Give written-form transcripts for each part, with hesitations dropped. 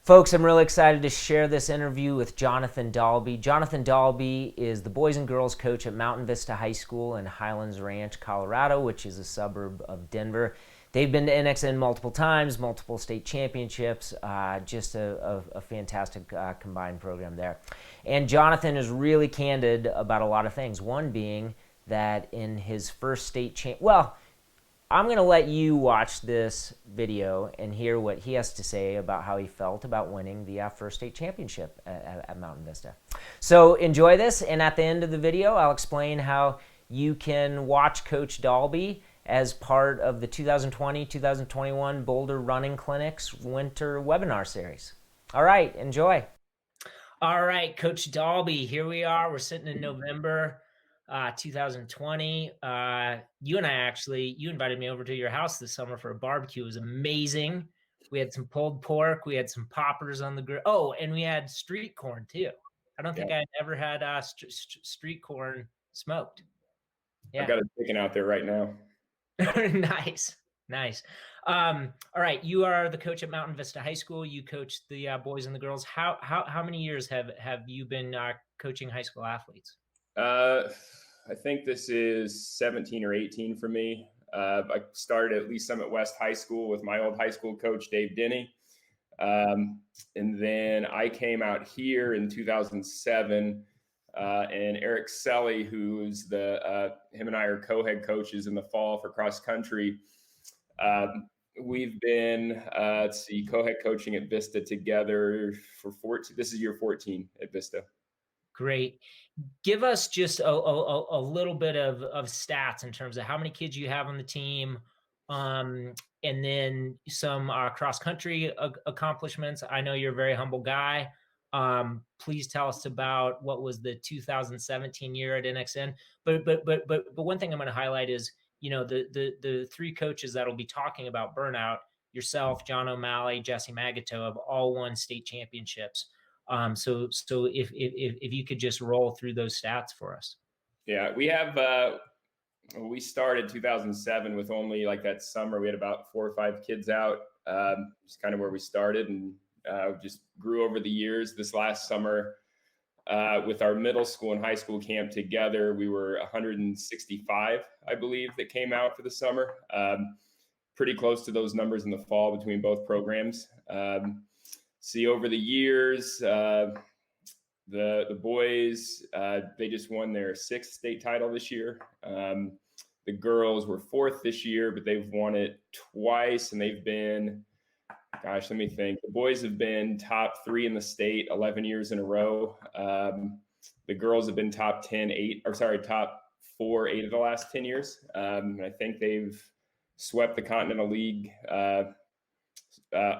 Folks, I'm really excited to share this interview with Jonathan Dalby. Jonathan Dalby is the boys and girls coach at Mountain Vista High School in Highlands Ranch, Colorado, which is a suburb of Denver. They've been to NXN multiple times, multiple state championships, just a fantastic combined program there. And Jonathan is really candid about a lot of things, one being that in his first state I'm going to let you watch this video and hear what he has to say about how he felt about winning the first state championship at Mountain Vista. So enjoy this, and at the end of the video, I'll explain how you can watch Coach Dalby as part of the 2020-2021 Boulder Running Clinic's winter webinar series. All right, enjoy. All right, Coach Dalby, here we are. We're sitting in November 2020. You and I you invited me over to your house this summer for a barbecue. It was amazing. We had some pulled pork. We had some poppers on the grill. Oh, and we had street corn too. I don't think I'd ever had street corn smoked. Yeah. I've got a chicken out there right now. Nice. All right. You are the coach at Mountain Vista High School. You coach the boys and the girls. How many years have you been coaching high school athletes? I think this is 17 or 18 for me. I started at Lee Summit West High School with my old high school coach, Dave Denny. And then I came out here in 2007, and Eric Selly, who's him and I are co-head coaches in the fall for cross country. We've been, co-head coaching at Vista together for 14. This is year 14 at Vista. Great. Give us just a little bit of stats in terms of how many kids you have on the team, and then some cross-country accomplishments. I know you're a very humble guy. Please tell us about what was the 2017 year at NXN. But one thing I'm going to highlight is, the three coaches that'll be talking about Burnout, yourself, John O'Malley, Jesse Magato, have all won state championships. So if you could just roll through those stats for us. Yeah, we have, we started 2007 with only that summer, we had about 4 or 5 kids out. It's kind of where we started, and just grew over the years. This last summer, with our middle school and high school camp together, we were 165, I believe, that came out for the summer. Pretty close to those numbers in the fall between both programs. See, over the years, the boys, they just won their 6th state title this year. The girls were 4th this year, but they've won it twice, and they've been, let me think. The boys have been top 3 in the state 11 years in a row. The girls have been top 4 8 of the last 10 years. I think they've swept the Continental League,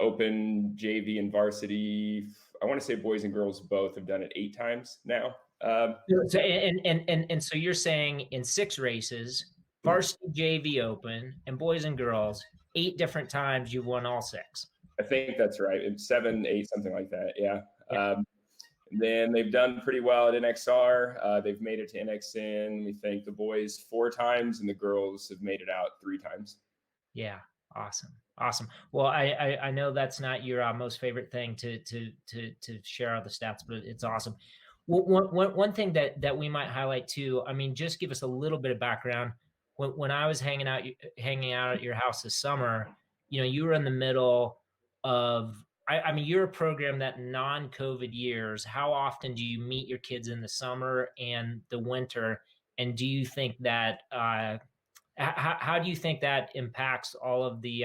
Open, JV, and varsity. I want to say boys and girls both have done it 8 times now. So you're saying in 6 races, varsity, JV, Open, and boys and girls, 8 different times you've won all 6. I think that's right. It's 7, 8, something like that. Yeah. And then they've done pretty well at NXR. They've made it to NXN. We think the boys 4 times, and the girls have made it out 3 times. Yeah. Awesome. Well, I know that's not your most favorite thing to share all the stats, but it's awesome. One thing that we might highlight too. I mean, just give us a little bit of background. When I was hanging out at your house this summer, you were in the middle of. I mean, you're a program that non-COVID years. How often do you meet your kids in the summer and the winter? And do you think that? How do you think that impacts all of the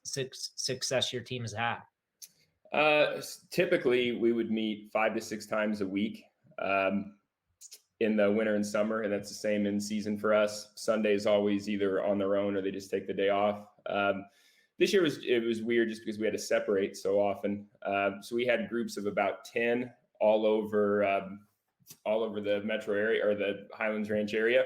success your team has had? Typically, we would meet 5 to 6 times a week in the winter and summer, and that's the same in season for us. Sunday's always either on their own or they just take the day off. This year it was weird just because we had to separate so often. So we had groups of about 10 all over the metro area or the Highlands Ranch area.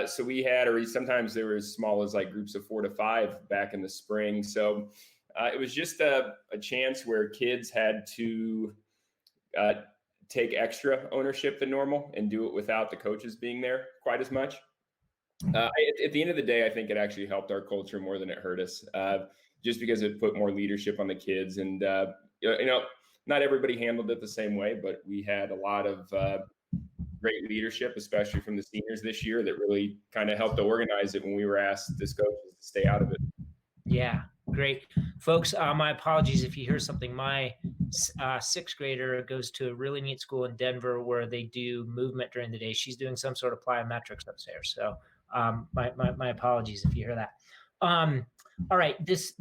So we had, or sometimes there were as small as groups of 4 to 5 back in the spring. So it was just a chance where kids had to take extra ownership than normal and do it without the coaches being there quite as much. At the end of the day, I think it actually helped our culture more than it hurt us. just because it put more leadership on the kids. And, not everybody handled it the same way, but we had a lot of great leadership, especially from the seniors this year, that really kind of helped to organize it when we were asked as coaches to stay out of it. Yeah, great. Folks, my apologies if you hear something. My sixth grader goes to a really neat school in Denver where they do movement during the day. She's doing some sort of plyometrics upstairs. So my apologies if you hear that. All right, this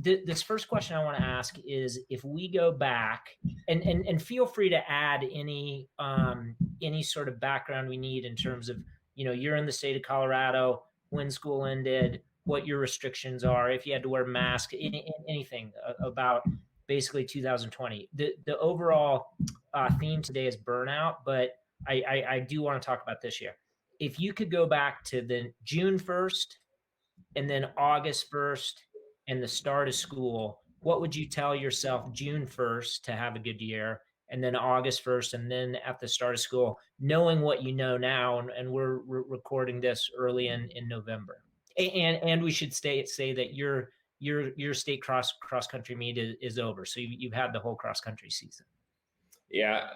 first question I want to ask is, if we go back, and feel free to add any sort of background we need in terms of, you're in the state of Colorado, when school ended, what your restrictions are, if you had to wear a mask, anything about basically 2020. The overall theme today is burnout, but I do want to talk about this year. If you could go back to the June 1st and then August 1st and the start of school, what would you tell yourself June 1st to have a good year, and then August 1st, and then at the start of school, knowing what you know now, and we're recording this early in November? And we should say that your state cross country meet is over, so you've had the whole cross country season. Yeah,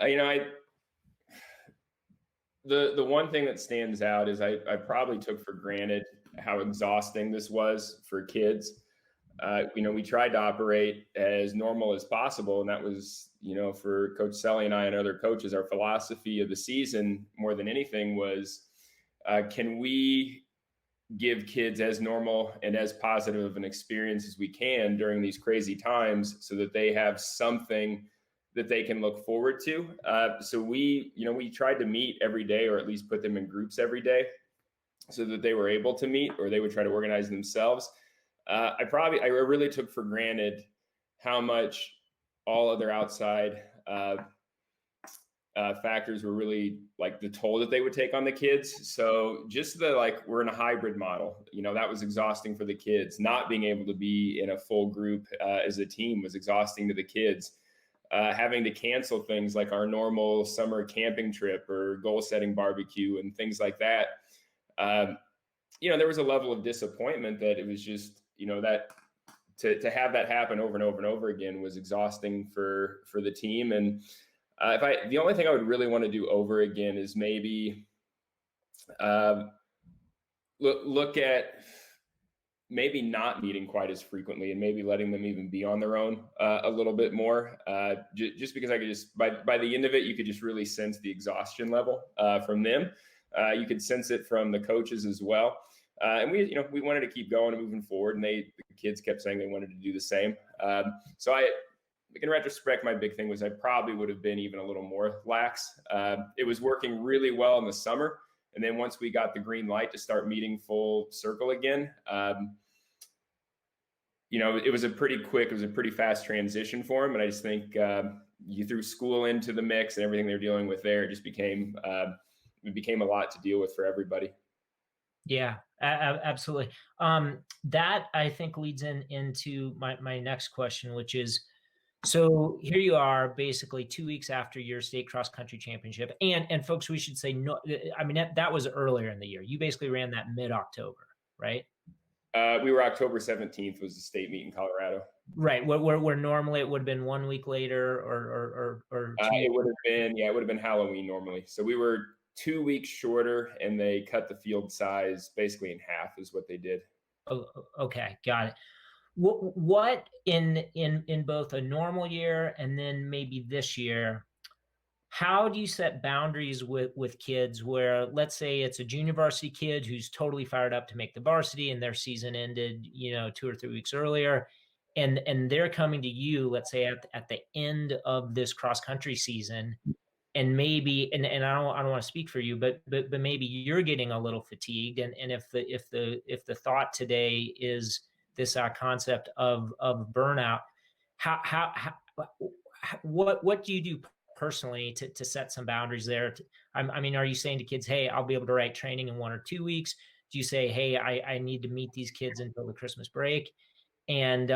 the one thing that stands out is I probably took for granted how exhausting this was for kids. We tried to operate as normal as possible, and that was, for Coach Selly and I and other coaches, our philosophy of the season more than anything was, can we give kids as normal and as positive of an experience as we can during these crazy times, so that they have something that they can look forward to. So we tried to meet every day, or at least put them in groups every day, so that they were able to meet, or they would try to organize themselves. I really took for granted how much all other outside factors were really like the toll that they would take on the kids. So just we're in a hybrid model, that was exhausting for the kids. Not being able to be in a full group as a team was exhausting to the kids. Having to cancel things like our normal summer camping trip or goal setting barbecue and things like that. There was a level of disappointment that it was just, that to have that happen over and over and over again was exhausting for the team. And the only thing I would really want to do over again is maybe look at maybe not meeting quite as frequently, and maybe letting them even be on their own a little bit more, just because I could by the end of it, you could just really sense the exhaustion level from them. You could sense it from the coaches as well. And we wanted to keep going and moving forward, and the kids kept saying they wanted to do the same. So in retrospect, my big thing was I probably would have been even a little more lax. It was working really well in the summer. And then once we got the green light to start meeting full circle again, it was a pretty fast transition for them. And I just think you threw school into the mix and everything they're dealing with there, it just became a lot to deal with for everybody. Yeah, absolutely. That I think leads into my next question, which is, so here you are basically 2 weeks after your state cross country championship. And folks, we should say, no, I mean, that was earlier in the year. You basically ran that mid-October, right? We were October 17th was the state meet in Colorado. Right. Where normally it would have been 1 week later or it would have been Halloween normally. So we were 2 weeks shorter, and they cut the field size basically in half is what they did. Oh, okay. Got it. What in both a normal year and then maybe this year, how do you set boundaries with kids where, let's say it's a junior varsity kid who's totally fired up to make the varsity and their season ended, 2 or 3 weeks earlier, and they're coming to you, let's say at the end of this cross country season, and maybe, and I don't want to speak for you, but maybe you're getting a little fatigued, and if the thought today is this concept of burnout, what do you do personally to set some boundaries there? I mean, are you saying to kids, hey, I'll be able to write training in 1 or 2 weeks? Do you say, hey, I need to meet these kids until the Christmas break? And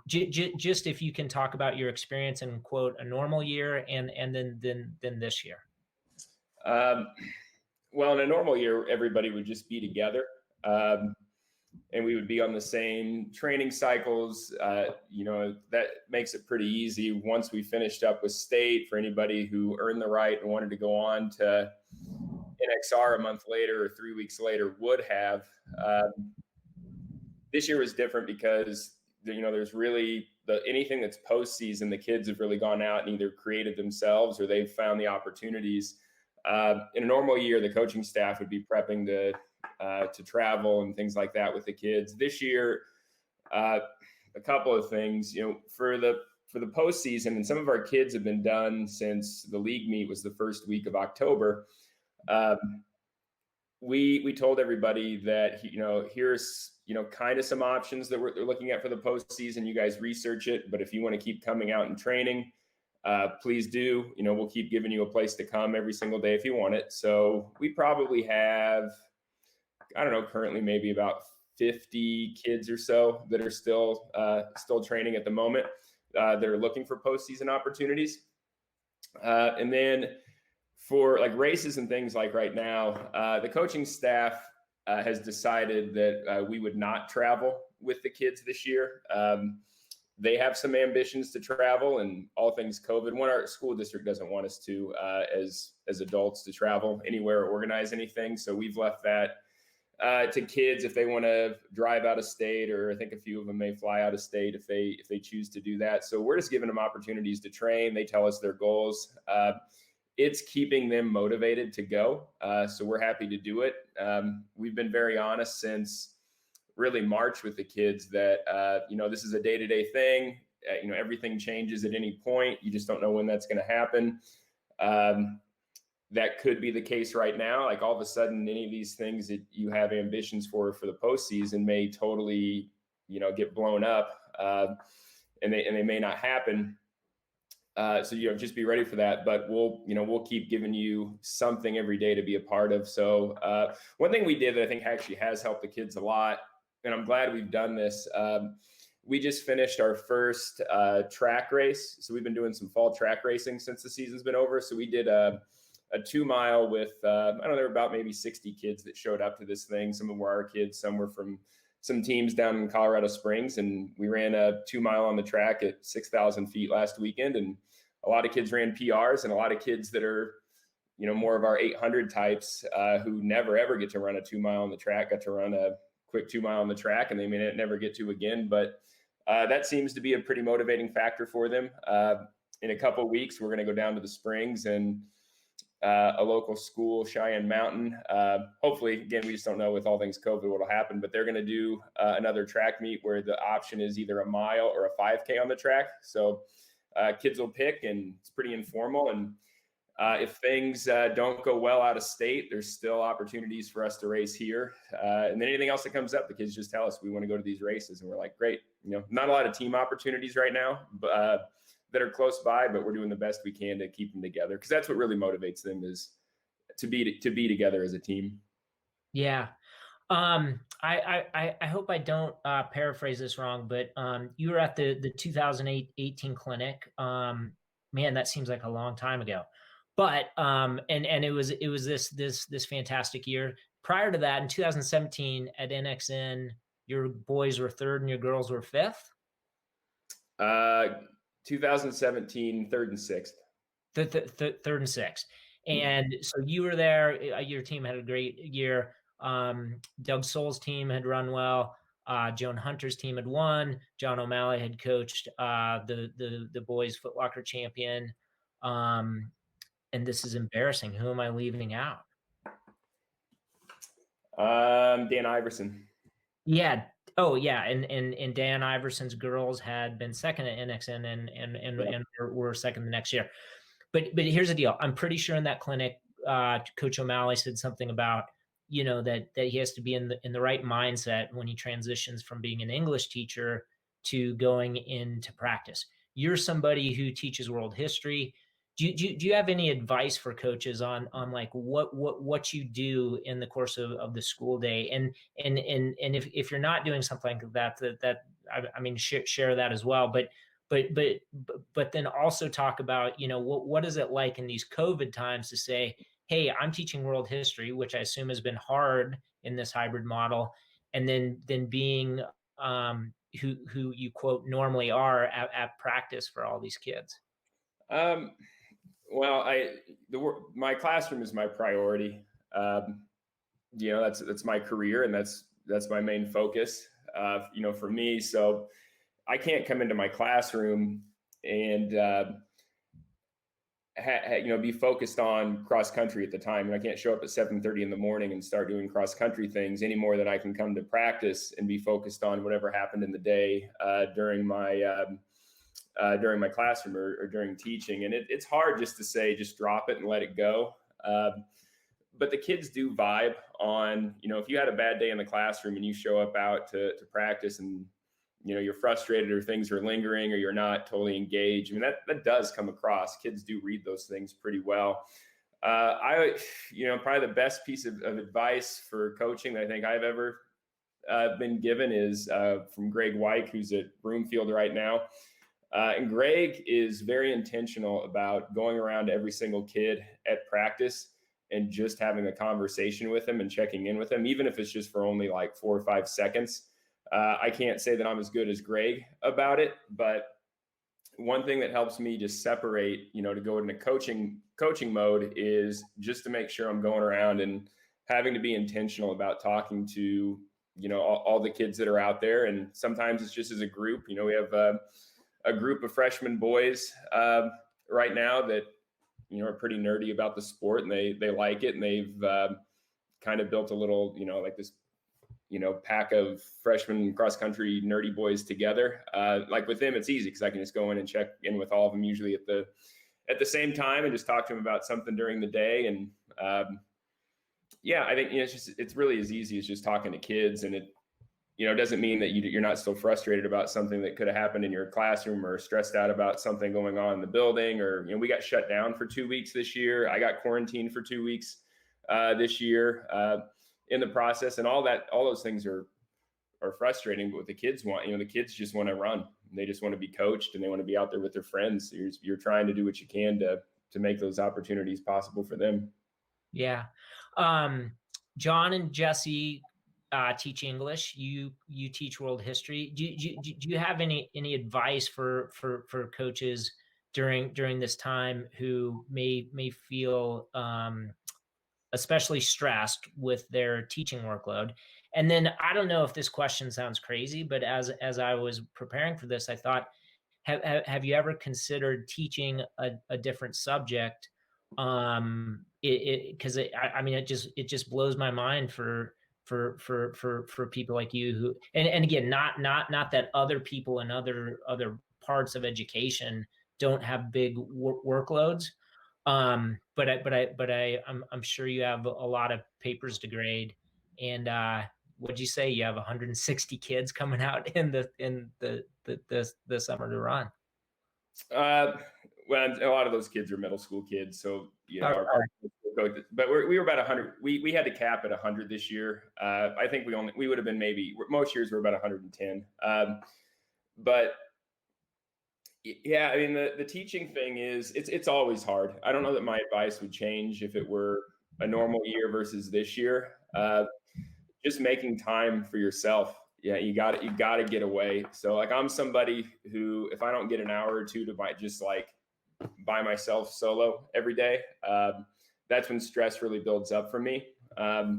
just if you can talk about your experience in, quote, a normal year and then this year. Well, in a normal year, everybody would just be together. and we would be on the same training cycles. That makes it pretty easy. Once we finished up with state, for anybody who earned the right and wanted to go on to NXR a month later or 3 weeks later would have. This year was different because there's really anything that's postseason, the kids have really gone out and either created themselves or they've found the opportunities. In a normal year, the coaching staff would be prepping to travel and things like that with the kids. This year, a couple of things. For the postseason, and some of our kids have been done since the league meet was the first week of October. We told everybody that here's kind of some options that we're looking at for the postseason. You guys research it, but if you want to keep coming out and training, please do. We'll keep giving you a place to come every single day if you want it. So we probably have, I don't know, currently maybe about 50 kids or so that are still training at the moment that are looking for postseason opportunities. And then for like races and things like right now, the coaching staff has decided that we would not travel with the kids this year. They have some ambitions to travel, and all things COVID. Our school district doesn't want us to, as adults, to travel anywhere or organize anything. So we've left that to kids if they want to drive out of state, or I think a few of them may fly out of state if they choose to do that. So we're just giving them opportunities to train. They tell us their goals. It's keeping them motivated to go. So we're happy to do it. We've been very honest since really March with the kids that, this is a day-to-day thing. Everything changes at any point. You just don't know when that's going to happen. That could be the case right now. Like all of a sudden, any of these things that you have ambitions for the postseason may totally, get blown up, and they may not happen. So just be ready for that. But we'll keep giving you something every day to be a part of. So one thing we did that I think actually has helped the kids a lot, and I'm glad we've done this. We just finished our first track race. So we've been doing some fall track racing since the season's been over. So we did a 2 mile with, I don't know, there were about maybe 60 kids that showed up to this thing. Some of them were our kids, some were from some teams down in Colorado Springs. And we ran a 2 mile on the track at 6,000 feet last weekend. And a lot of kids ran PRs, and a lot of kids that are, more of our 800 types who never, ever get to run a 2 mile on the track, got to run a quick 2 mile on the track, and they may never get to again. But that seems to be a pretty motivating factor for them. In a couple of weeks, we're going to go down to the Springs and a local school, Cheyenne Mountain. Hopefully, again, we just don't know with all things COVID what will happen, but they're going to do another track meet where the option is either a mile or a 5K on the track. So kids will pick, and it's pretty informal. And if things don't go well out of state, there's still opportunities for us to race here. And then anything else that comes up, the kids just tell us we want to go to these races, and we're like, great. Not a lot of team opportunities right now, but that are close by, but we're doing the best we can to keep them together, because that's what really motivates them, is to be together as a team. Yeah. I hope I don't paraphrase this wrong, but you were at the 2018 clinic. Man, that seems like a long time ago. But and it was this fantastic year. Prior to that, in 2017 at NXN, your boys were third and your girls were fifth. 2017, third and sixth. Third and sixth. And so you were there. Your team had a great year. Doug Soul's team had run well. Joan Hunter's team had won. John O'Malley had coached the boys Foot Locker champion. And this is embarrassing. Who am I leaving out? Dan Iverson. Yeah. Oh, yeah. And Dan Iverson's girls had been second at NXN and were second the next year. But here's the deal. I'm pretty sure in that clinic, Coach O'Malley said something about, that he has to be in the right mindset when he transitions from being an English teacher to going into practice. You're somebody who teaches world history. Do you have any advice for coaches on like what you do in the course of the school day? And if you're not doing something like that I mean, share that as well. But then also talk about, what is it like in these COVID times to say, hey, I'm teaching world history, which I assume has been hard in this hybrid model. and then being who you quote normally are at practice for all these kids? Well, my classroom is my priority. That's my career, and that's my main focus. For me, so I can't come into my classroom and be focused on cross country at the time. And I can't show up at 7:30 in the morning and start doing cross country things any more than I can come to practice and be focused on whatever happened in the day during my classroom or during teaching. And it's hard just to say, just drop it and let it go. But the kids do vibe on, if you had a bad day in the classroom and you show up out to practice and, you're frustrated or things are lingering or you're not totally engaged. I mean, that does come across. Kids do read those things pretty well. Probably the best piece of advice for coaching that I think I've ever been given is from Greg Weick, who's at Broomfield right now. And Greg is very intentional about going around to every single kid at practice and just having a conversation with them and checking in with them, even if it's just for only like 4 or 5 seconds. I can't say that I'm as good as Greg about it, but one thing that helps me just separate, to go into coaching mode is just to make sure I'm going around and having to be intentional about talking to, all the kids that are out there. And sometimes it's just as a group. We have a group of freshman boys right now that, are pretty nerdy about the sport, and they like it, and they've kind of built a little, like this, pack of freshman cross country nerdy boys together. Like with them, it's easy because I can just go in and check in with all of them usually at the same time and just talk to them about something during the day. And I think it's really as easy as just talking to kids, and it doesn't mean that you're not still frustrated about something that could have happened in your classroom or stressed out about something going on in the building, or we got shut down for 2 weeks this year. I got quarantined for 2 weeks this year in the process, and all those things are frustrating. But what the kids want, the kids just want to run. They just want to be coached, and they want to be out there with their friends. So you're trying to do what you can to make those opportunities possible for them. Yeah. John and Jesse teach English. You teach world history. Do you have any advice for coaches during this time who may feel especially stressed with their teaching workload? And then I don't know if this question sounds crazy, but as I was preparing for this, I thought, have you ever considered teaching a different subject? Because it just blows my mind for people like you who, and again, not that other people in other parts of education don't have big workloads. I'm sure you have a lot of papers to grade. And what'd you say? You have 160 kids coming out in the summer to run. Well, a lot of those kids are middle school kids, so but we were about 100. We had to cap at 100 this year. I think we would have been most years we're about 110. But yeah, I mean the teaching thing is it's always hard. I don't know that my advice would change if it were a normal year versus this year. Just making time for yourself. Yeah, you got to get away. So like I'm somebody who, if I don't get an hour or two to just like by myself solo every day, that's when stress really builds up for me. A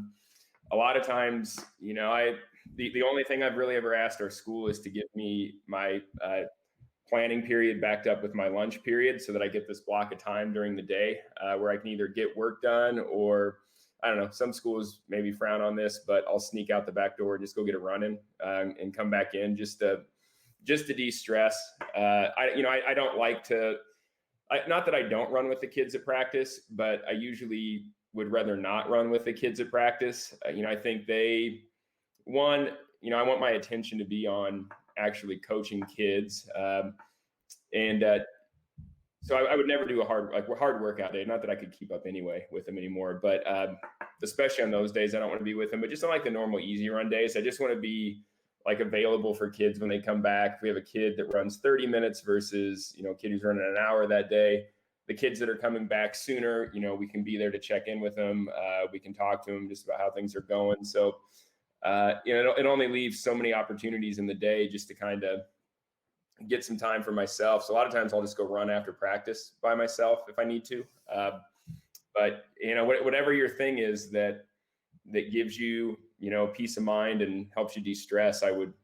lot of times, the only thing I've really ever asked our school is to give me my planning period backed up with my lunch period so that I get this block of time during the day where I can either get work done or, I don't know, some schools maybe frown on this, but I'll sneak out the back door, just go get it running and come back in just to de-stress. I don't like to, not that I don't run with the kids at practice, but I usually would rather not run with the kids at practice. I think I want my attention to be on actually coaching kids. So I would never do a hard workout day. Not that I could keep up anyway with them anymore, but especially on those days, I don't want to be with them. But just on like the normal easy run days, I just want to be like available for kids when they come back. If we have a kid that runs 30 minutes versus, a kid who's running an hour that day, the kids that are coming back sooner, we can be there to check in with them. We can talk to them just about how things are going. So it only leaves so many opportunities in the day just to kind of get some time for myself. So a lot of times I'll just go run after practice by myself if I need to. But whatever your thing is that gives you, peace of mind and helps you de-stress, I would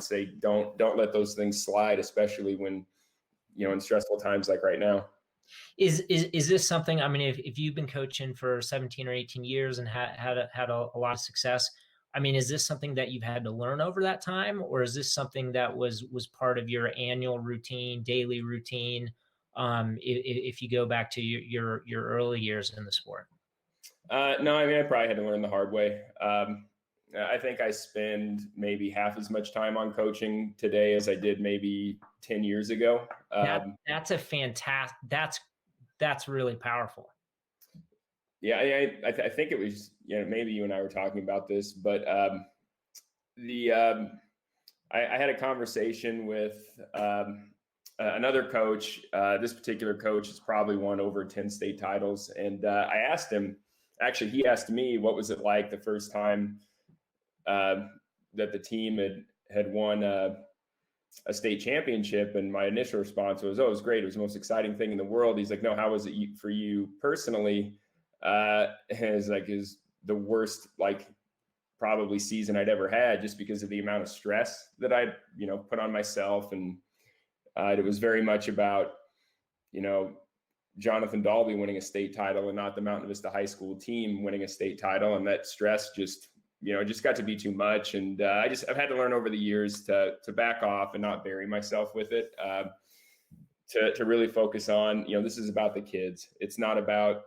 say don't let those things slide, especially when, in stressful times like right now. Is this something, I mean, if you've been coaching for 17 or 18 years and had a lot of success, I mean, is this something that you've had to learn over that time, or is this something that was part of your annual routine, daily routine, if you go back to your early years in the sport? No, I mean, I probably had to learn the hard way. I think I spend maybe half as much time on coaching today as I did maybe 10 years ago. That's a fantastic, that's really powerful. Yeah, I think it was, maybe you and I were talking about this, but I had a conversation with another coach. This particular coach has probably won over 10 state titles. And I asked him, actually, he asked me, what was it like the first time that the team had won a state championship? And my initial response was, oh, it was great. It was the most exciting thing in the world. He's like, no, how was it for you personally? Is the worst, probably season I'd ever had, just because of the amount of stress that I, put on myself. And it was very much about, Jonathan Dalby winning a state title and not the Mountain Vista High School team winning a state title. And that stress just got to be too much. And I've had to learn over the years to back off and not bury myself with it, to really focus on, this is about the kids. It's not about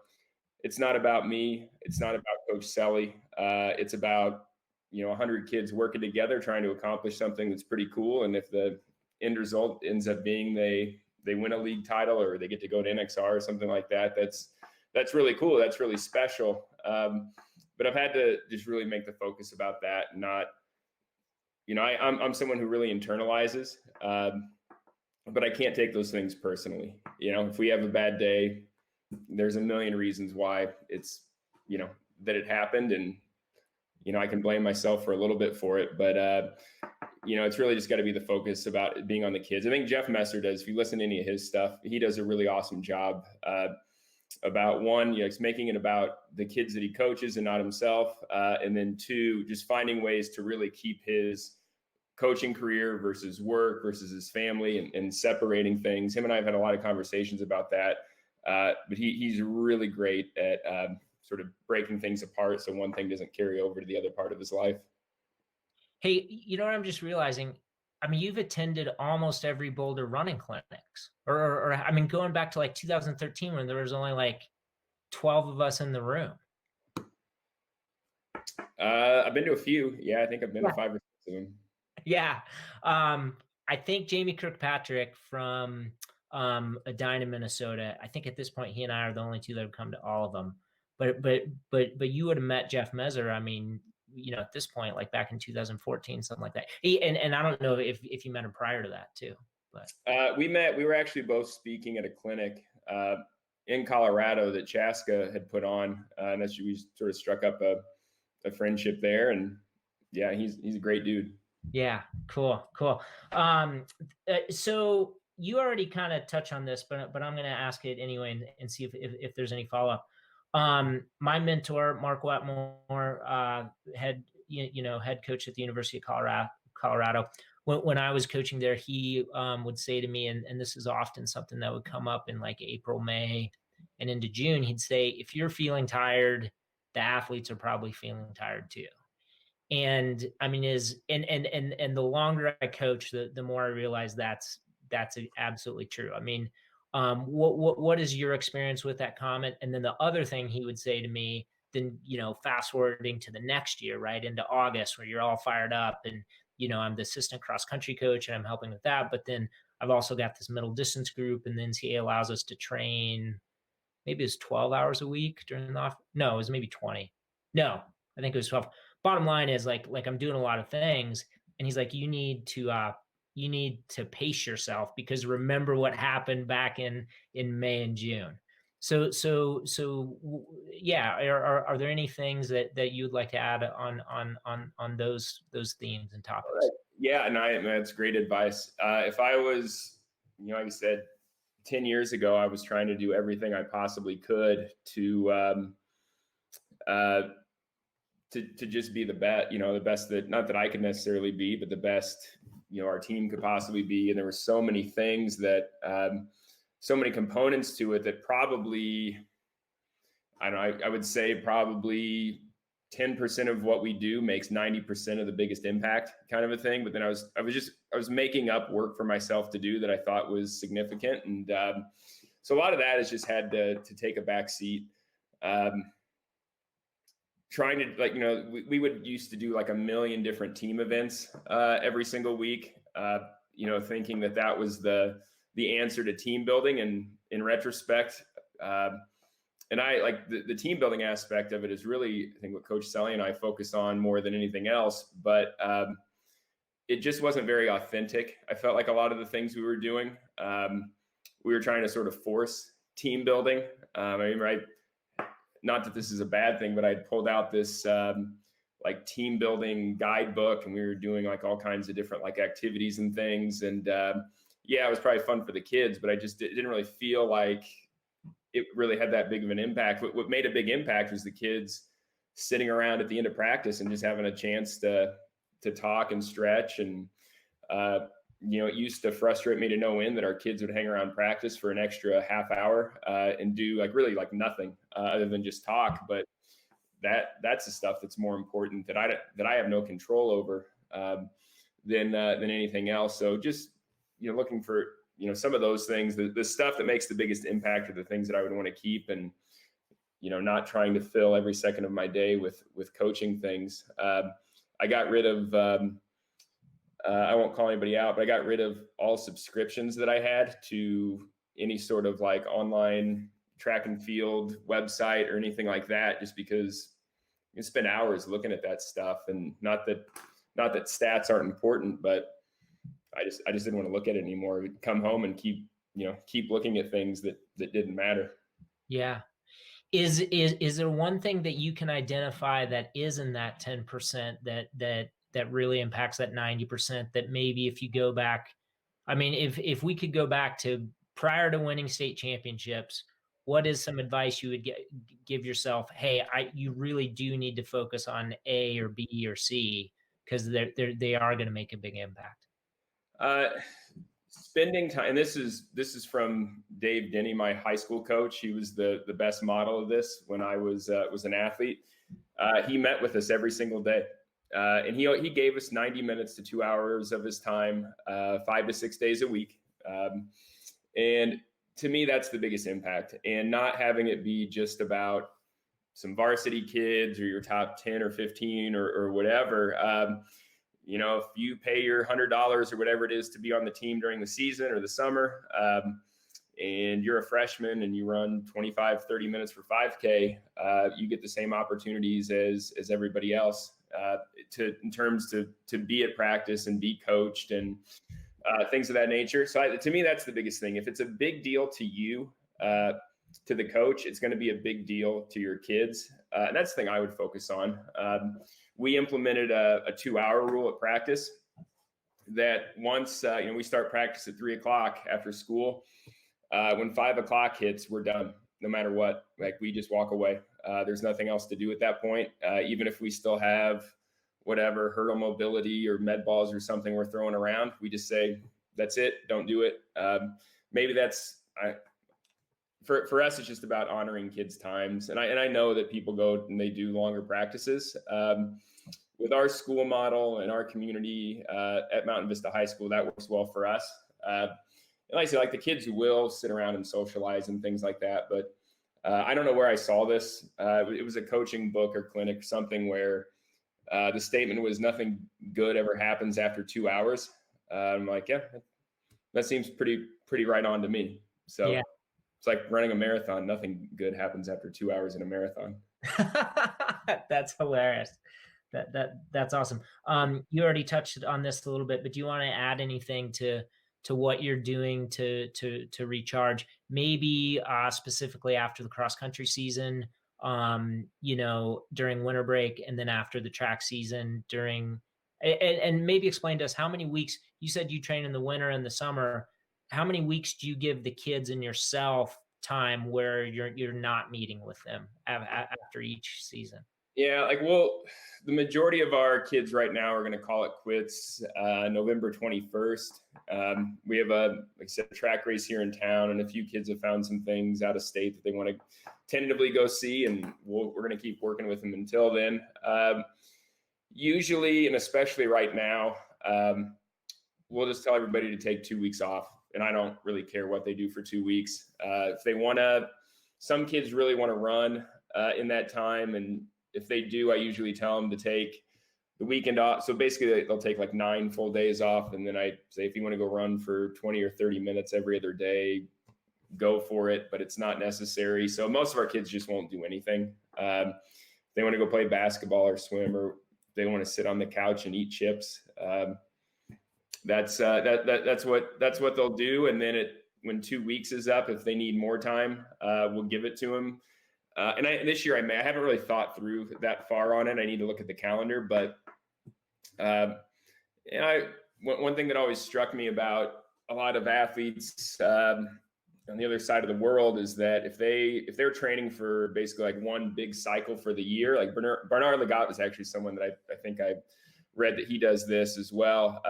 me. It's not about Coach Selly. It's about, 100 kids working together, trying to accomplish something that's pretty cool. And if the end result ends up being they win a league title or they get to go to NXR or something like that, that's really cool. That's really special. But I've had to just really make the focus about that. Not, I'm someone who really internalizes, but I can't take those things personally. If we have a bad day, there's a million reasons why it's, that it happened. And, I can blame myself for a little bit for it, but, it's really just got to be the focus about it being on the kids. I think Jeff Messer does, if you listen to any of his stuff, he does a really awesome job about one, he's making it about the kids that he coaches and not himself. And then two, just finding ways to really keep his coaching career versus work versus his family and separating things. Him and I have had a lot of conversations about that. But he's really great at sort of breaking things apart so one thing doesn't carry over to the other part of his life. Hey, what I'm just realizing? I mean, you've attended almost every Boulder running clinics, or I mean, going back to 2013 when there was only 12 of us in the room. I've been to a few. Yeah, I think I've been to 5 or 6 of them. Yeah. I think Jamie Kirkpatrick from Edina, Minnesota, I think at this point he and I are the only two that have come to all of them. But you would have met Jeff Messer, I mean, at this point, back in 2014, something like that. And I don't know if you met him prior to that too. But we were actually both speaking at a clinic in Colorado that Chaska had put on, and that's we sort of struck up a friendship there. And yeah, he's a great dude. Yeah, cool. So you already kind of touched on this, but I'm going to ask it anyway and see if there's any follow up. My mentor, Mark Wetmore, head coach at the University of Colorado. When I was coaching there, he would say to me, and this is often something that would come up in April, May, and into June. He'd say, if you're feeling tired, the athletes are probably feeling tired too. And I mean, and the longer I coach, the more I realize that's absolutely true. I mean, what is your experience with that comment? And then the other thing he would say to me, then, fast forwarding to the next year, right into August, where you're all fired up and, I'm the assistant cross country coach and I'm helping with that. But then I've also got this middle distance group, and the NCAA allows us to train, maybe it's 12 hours a week during the off. No, it was maybe 20. No, I think it was 12. Bottom line is like I'm doing a lot of things. And he's like, you need to pace yourself, because remember what happened back in May and June. Yeah. Are there any things that you'd like to add on those themes and topics? Yeah, and that's great advice. If I was, like I said, 10 years ago, I was trying to do everything I possibly could uh, to just be the best, the best that, not that I could necessarily be, but the best, our team could possibly be. And there were so many things that, so many components to it that probably, I don't know, I would say probably 10% of what we do makes 90% of the biggest impact, kind of a thing. But then I was making up work for myself to do that I thought was significant. And so a lot of that has just had to take a back seat. Trying to we would used to do like a million different team events every single week, thinking that was the answer to team building. And in retrospect, and I like the team building aspect of it is really, I think, what Coach Sully and I focus on more than anything else. But it just wasn't very authentic. I felt like a lot of the things we were doing, we were trying to sort of force team building. Not that this is a bad thing, but I pulled out this like team building guidebook, and we were doing like all kinds of different like activities and things. And it was probably fun for the kids, but I just didn't really feel like it really had that big of an impact. What made a big impact was the kids sitting around at the end of practice and just having a chance to talk and stretch. And it used to frustrate me to no end that our kids would hang around practice for an extra half hour and do like really like nothing other than just talk. But that's the stuff that's more important that I have no control over than anything else. So just looking for some of those things, the stuff that makes the biggest impact are the things that I would want to keep, and not trying to fill every second of my day with coaching things. I got rid of I won't call anybody out, but I got rid of all subscriptions that I had to any sort of like online track and field website or anything like that, just because you spend hours looking at that stuff. And not that stats aren't important, but I just didn't want to look at it anymore. I'd come home and keep looking at things that didn't matter. Yeah. Is there one thing that you can identify that is in that 10% that really impacts that 90%, that maybe if you go back, I mean, if we could go back to prior to winning state championships, what is some advice you would give yourself? Hey, you really do need to focus on A or B or C, because they are going to make a big impact. Spending time, and this is from Dave Denny, my high school coach. He was the best model of this when I was an athlete. He met with us every single day. And he gave us 90 minutes to 2 hours of his time, 5 to 6 days a week. And to me, that's the biggest impact. And not having it be just about some varsity kids or your top 10 or 15 or whatever. If you pay your $100 or whatever it is to be on the team during the season or the summer, and you're a freshman and you run 25, 30 minutes for 5K, you get the same opportunities as everybody else. In terms to be at practice and be coached and things of that nature. So to me, that's the biggest thing. If it's a big deal to you, to the coach, it's going to be a big deal to your kids. And that's the thing I would focus on. We implemented a 2-hour rule at practice that once, we start practice at 3:00 after school. When 5:00 hits, we're done. No matter what, like we just walk away. There's nothing else to do at that point. Even if we still have whatever hurdle mobility or med balls or something we're throwing around, we just say, that's it. Don't do it. Maybe for us, it's just about honoring kids' times. And I know that people go and they do longer practices. With our school model and our community at Mountain Vista High School, that works well for us. And like I said, like the kids who will sit around and socialize and things like that. But I don't know where I saw this. It was a coaching book or clinic, something where the statement was nothing good ever happens after 2 hours. I'm like, yeah, that seems pretty right on to me. So yeah. It's like running a marathon. Nothing good happens after 2 hours in a marathon. That's hilarious. That's awesome. You already touched on this a little bit, but do you want to add anything to what you're doing to recharge, maybe specifically after the cross country season, during winter break, and then after the track season and maybe explain to us how many weeks you said you train in the winter and the summer. How many weeks do you give the kids and yourself time where you're not meeting with them after each season? Yeah, the majority of our kids right now are going to call it quits November 21st. We have like I said, a track race here in town, and a few kids have found some things out of state that they want to tentatively go see, and we're going to keep working with them until then. Usually, and especially right now, we'll just tell everybody to take 2 weeks off, and I don't really care what they do for 2 weeks. If they want to, some kids really want to run in that time, and if they do, I usually tell them to take the weekend off. So basically they'll take like 9 full days off. And then I say, if you want to go run for 20 or 30 minutes every other day, go for it, but it's not necessary. So most of our kids just won't do anything. They want to go play basketball or swim, or they want to sit on the couch and eat chips. That's what they'll do. And then when 2 weeks is up, if they need more time, we'll give it to them. And this year I haven't really thought through that far on it. I need to look at the calendar, but one thing that always struck me about a lot of athletes on the other side of the world is that if they're training for basically like one big cycle for the year, like Bernard Lagat is actually someone that I think I read that he does this as well.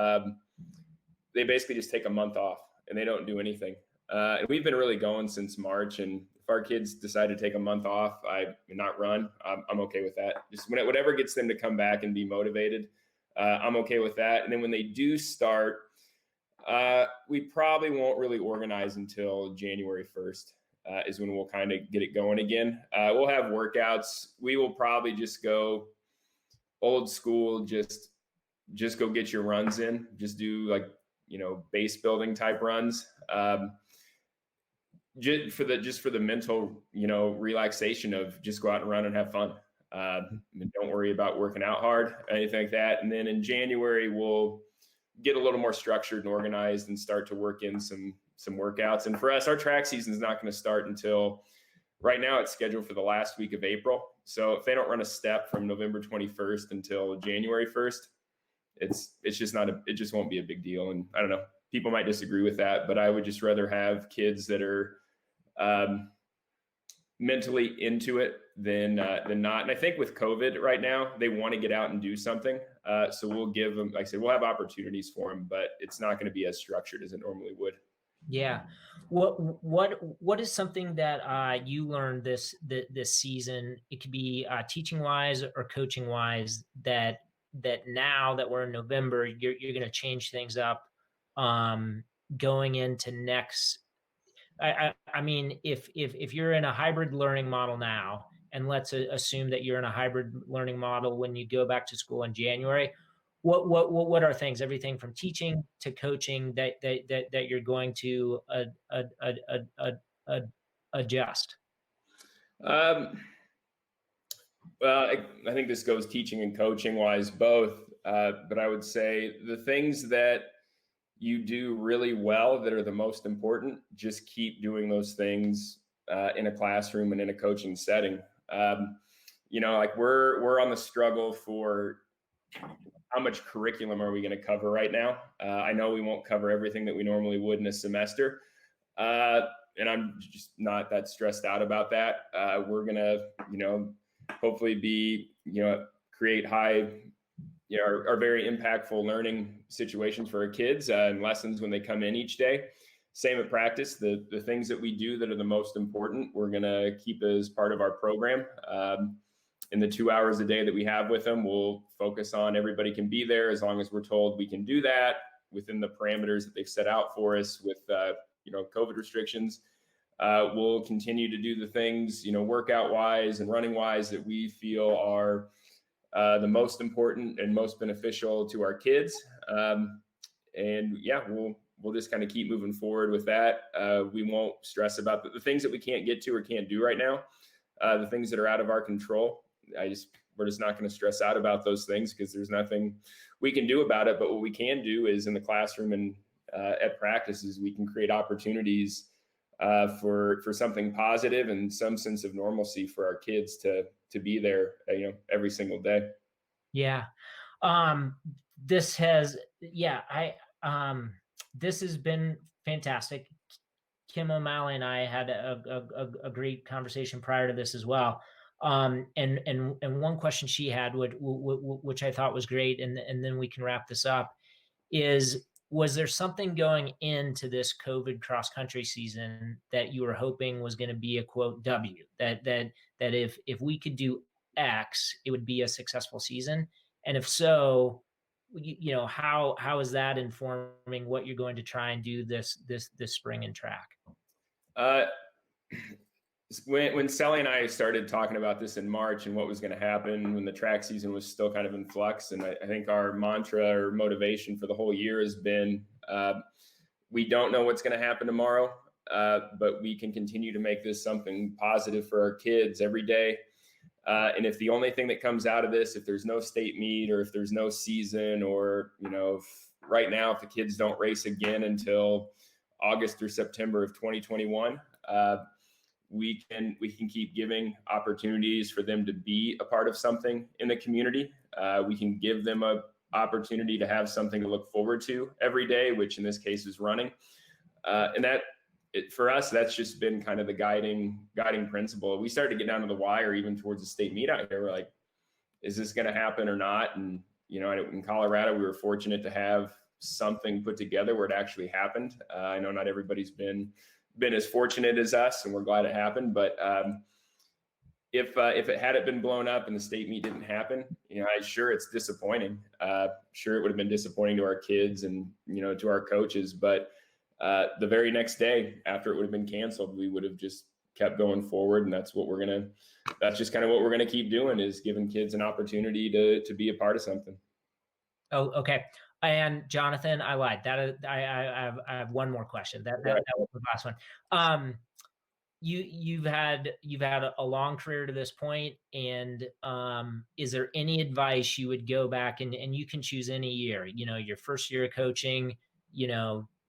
They basically just take a month off and they don't do anything. And we've been really going since March, and if our kids decide to take a month off, not run, I'm okay with that. Just whatever gets them to come back and be motivated, I'm okay with that. And then when they do start, we probably won't really organize until January 1st is when we'll kind of get it going again. We'll have workouts. We will probably just go old school, just go get your runs in, just do like, base building type runs. Just for the mental, relaxation of just go out and run and have fun. And don't worry about working out hard, anything like that. And then in January, we'll get a little more structured and organized and start to work in some workouts. And for us, our track season is not going to start until right now. It's scheduled for the last week of April. So if they don't run a step from November 21st until January 1st, it just won't be a big deal. And I don't know, people might disagree with that, but I would just rather have kids that are mentally into it than not. And I think with COVID right now, they want to get out and do something. So we'll give them, like I said, we'll have opportunities for them, but it's not going to be as structured as it normally would. Yeah. What is something that you learned this season? It could be teaching wise or coaching wise that now that we're in November, you're going to change things up going into next. I mean, if you're in a hybrid learning model now, and let's assume that you're in a hybrid learning model when you go back to school in January, what are things, everything from teaching to coaching that you're going to adjust? Well, I think this goes teaching and coaching wise both, but I would say the things that you do really well that are the most important, just keep doing those things in a classroom and in a coaching setting. Like we're on the struggle for how much curriculum are we going to cover right now. I know we won't cover everything that we normally would in a semester. And I'm just not that stressed out about that. We're going to, hopefully create high, are very impactful learning situations for our kids and lessons when they come in each day. Same at practice. The things that we do that are the most important, we're going to keep as part of our program. In the 2 hours a day that we have with them, we'll focus on everybody can be there as long as we're told we can do that within the parameters that they've set out for us with, COVID restrictions. We'll continue to do the things, workout wise and running wise that we feel are the most important and most beneficial to our kids. We'll just kind of keep moving forward with that. We won't stress about the things that we can't get to or can't do right now. The things that are out of our control, we're just not going to stress out about those things because there's nothing we can do about it. But what we can do is in the classroom and at practices, we can create opportunities for something positive and some sense of normalcy for our kids to be there, every single day. Yeah. Um, this has, this has been fantastic. Kim O'Malley and I had a great conversation prior to this as well. And one question she had, which I thought was great, and then we can wrap this up, is, was there something going into this COVID cross country season that you were hoping was going to be a quote W, that if we could do X, it would be a successful season? And if so, how is that informing what you're going to try and do this spring in track? Uh, when Sally and I started talking about this in March and what was going to happen when the track season was still kind of in flux, and I think our mantra or motivation for the whole year has been, we don't know what's going to happen tomorrow, but we can continue to make this something positive for our kids every day. And if the only thing that comes out of this, if there's no state meet or if there's no season, or, right now, if the kids don't race again until August or September of 2021, we can keep giving opportunities for them to be a part of something in the community. We can give them a opportunity to have something to look forward to every day, which in this case is running. For us, that's just been kind of the guiding principle. We started to get down to the wire, even towards the state meet out here. We're like, is this going to happen or not? And, in Colorado, we were fortunate to have something put together where it actually happened. I know not everybody's been as fortunate as us, and we're glad it happened. But if it hadn't been blown up and the state meet didn't happen, I'm sure it's disappointing. Sure, it would have been disappointing to our kids and, to our coaches. But the very next day after it would have been canceled, we would have just kept going forward. And that's just kind of what we're going to keep doing, is giving kids an opportunity to be a part of something. Oh, okay. And Jonathan, I lied. That I have one more question. That was the last one. You've had a long career to this point, and is there any advice you would go back and you can choose any year? Your first year of coaching,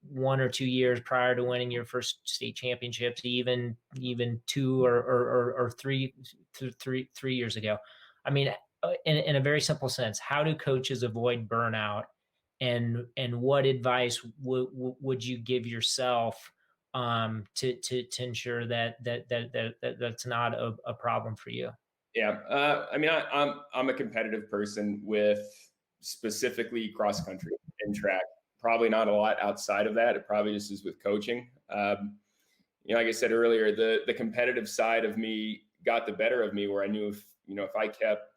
1 or 2 years prior to winning your first state championships, even 2 or 3 years ago. I mean, in a very simple sense, how do coaches avoid burnout? And what advice would you give yourself to ensure that's not a problem for you? Yeah, I'm a competitive person with specifically cross country and track. Probably not a lot outside of that. It probably just is with coaching. Like I said earlier, the competitive side of me got the better of me, where I knew if I kept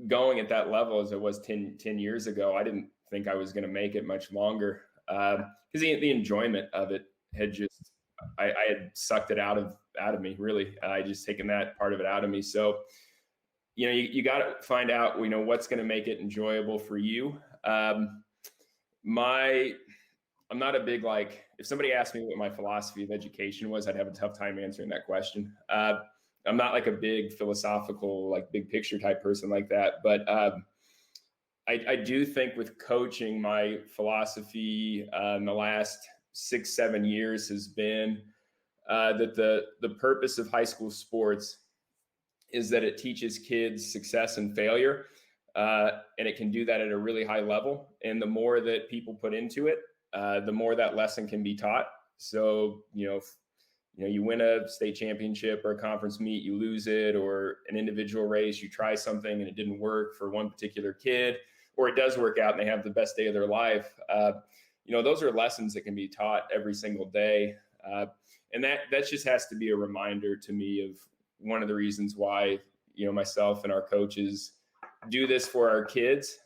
going at that level as I was 10 years ago, I didn't think I was going to make it much longer, because the enjoyment of it had just, I had sucked it out of me, really. I just taken that part of it out of me. So, you got to find out, what's going to make it enjoyable for you. I'm not a big, if somebody asked me what my philosophy of education was, I'd have a tough time answering that question. I'm not like a big philosophical, big picture type person like that. But I do think with coaching, my philosophy in the last 6-7 years has been that the purpose of high school sports is that it teaches kids success and failure. And it can do that at a really high level. And the more that people put into it, the more that lesson can be taught. So, if you win a state championship or a conference meet, you lose it, or an individual race, you try something and it didn't work for one particular kid, or it does work out and they have the best day of their life. Those are lessons that can be taught every single day. And that just has to be a reminder to me of one of the reasons why, myself and our coaches do this for our kids.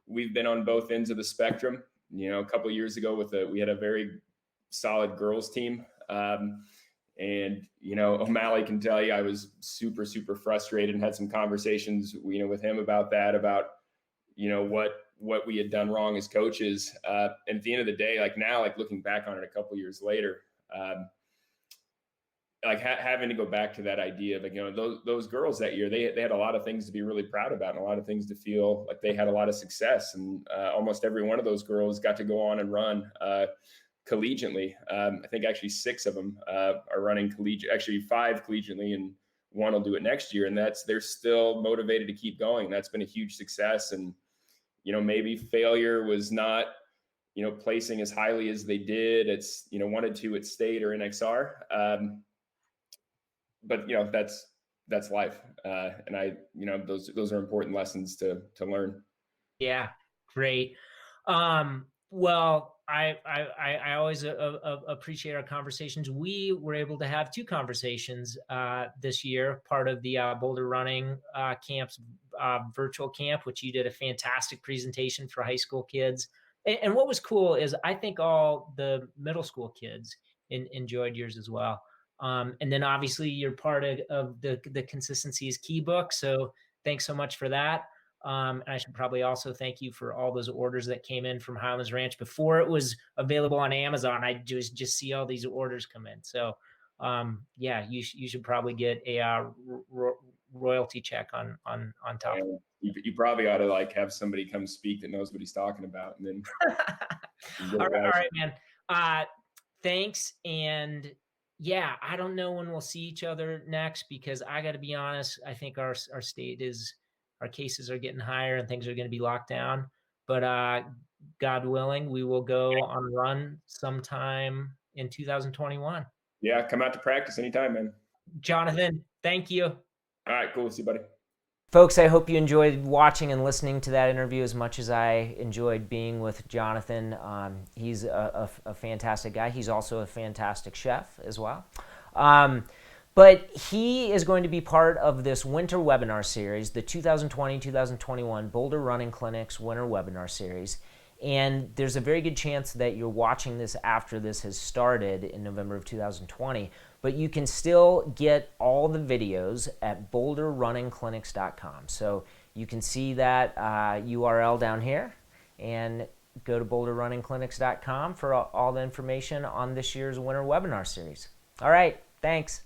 We've been on both ends of the spectrum. A couple of years ago we had a very solid girls team. And O'Malley can tell you I was super, super frustrated and had some conversations, with him about that, about, what we had done wrong as coaches. And at the end of the day, now, looking back on it a couple of years later, like having to go back to that idea of, like, those girls that year, they had a lot of things to be really proud about and a lot of things to feel like they had a lot of success. And almost every one of those girls got to go on and run collegiately. I think actually 6 of them are running collegiate, actually 5 collegiately, and 1 will do it next year. And they're still motivated to keep going. That's been a huge success. And, maybe failure was not, placing as highly as they did. It's, wanted to at state or NXR. But that's life. And those are important lessons to learn. Yeah, great. Well, I always appreciate our conversations. We were able to have 2 conversations this year, part of the Boulder Running Camp's virtual camp, which you did a fantastic presentation for high school kids. And what was cool is I think all the middle school kids enjoyed yours as well. And then obviously you're part of the Consistency is Key book. So thanks so much for that. And I should probably also thank you for all those orders that came in from Highlands Ranch before it was available on Amazon. I just see all these orders come in. So yeah, you should probably get a royalty check on top. And you probably ought to like have somebody come speak that knows what he's talking about, and then all right, man. Thanks. And yeah, I don't know when we'll see each other next, because I got to be honest, I think our state is, our cases are getting higher and things are going to be locked down. But God willing, we will go on a run sometime in 2021. Yeah, come out to practice anytime, man. Jonathan, thank you. All right, cool. See you, buddy. Folks, I hope you enjoyed watching and listening to that interview as much as I enjoyed being with Jonathan. He's a fantastic guy. He's also a fantastic chef as well. But he is going to be part of this winter webinar series, the 2020-2021 Boulder Running Clinics Winter Webinar Series. And there's a very good chance that you're watching this after this has started in November of 2020. But you can still get all the videos at boulderrunningclinics.com. So you can see that URL down here and go to boulderrunningclinics.com for all the information on this year's winter webinar series. All right, thanks.